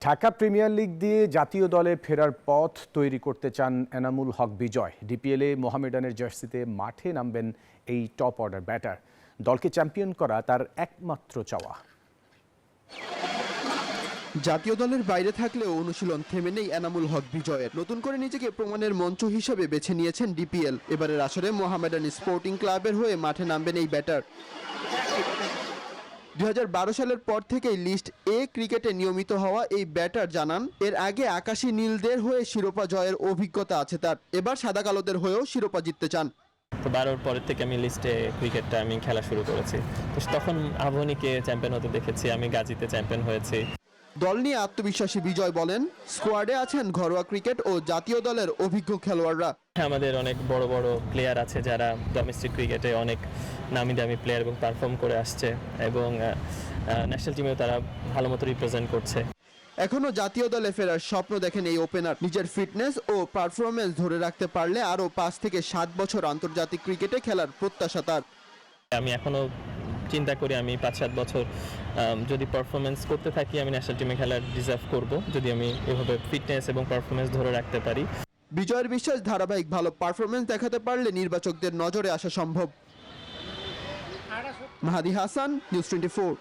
Dhaka premier league দিয়ে জাতীয় দলে ফেরার পথ তৈরি করতে চান এনামুল হক বিজয়। ডিপিএলে মোহামেডানের জার্সিতে মাঠে নামবেন এই টপ অর্ডার ব্যাটার। দলকে চ্যাম্পিয়ন করা তার একমাত্র চাওয়া। জাতীয় দলের বাইরে থাকলেও অনুশীলন থেমে নেই এনামুল হক বিজয়ের। নতুন করে নিজেকে প্রমাণের মঞ্চ হিসেবে বেছে নিয়েছেন ডিপিএল। এবারের আসরে মোহামেডান স্পোর্টিং ক্লাবের হয়ে মাঠে নামবেন এই ব্যাটার। 2012 সালের পর থেকেই লিস্ট এ ক্রিকেটে নিয়মিত হওয়া এই ব্যাটার জানান, এর আগে আকাশী নীলদের হয়ে শিরোপা জয়ের অভিজ্ঞতা আছে তার। এবার সাদা কালোদের হয়েও শিরোপা জিততে চান। তো 12 পরের থেকে আমি লিস্টে ক্রিকেটটা খেলা শুরু করেছি। তো তখন আবাহনীকে চ্যাম্পিয়ন হতে দেখেছি, আমি গাজীতে চ্যাম্পিয়ন হয়েছি। দল নিয়ে আত্মবিশ্বাসী বিজয় বলেন, স্কোয়াডে আছেন ঘরোয়া ক্রিকেট ও জাতীয় দলের অভিজ্ঞ খেলোয়াড়রা। আমাদের অনেক বড় বড় প্লেয়ার আছে যারা ডোমেস্টিক ক্রিকেটে অনেক নামি দামি প্লেয়ার এবং পারফর্ম করে আসছে, এবং ন্যাশনাল টিমেও তারা ভালো মতো রিপ্রেজেন্ট করছে। এখনো জাতীয় দলে ফেরার স্বপ্ন দেখেন এই ওপেনার। নিজের ফিটনেস ও পারফরমেন্স ধরে রাখতে পারলে আরও 5 থেকে 7 বছর আন্তর্জাতিক ক্রিকেটে খেলার প্রত্যাশা তার। আমি এখনো চিন্তা করি আমি 5-7 বছর যদি পারফরমেন্স করতে থাকি, আমি ন্যাশনাল টিমে খেলার ডিজার্ভ করব, যদি আমি এভাবে ফিটনেস এবং পারফরমেন্স ধরে রাখতে পারি। বিজয়ের বিশ্বাস, ধারাবাহিক ভালো পারফরমেন্স দেখাতে পারলে নির্বাচকদের নজরে আসা সম্ভব। মাহাদি হাসান, নিউজ 24।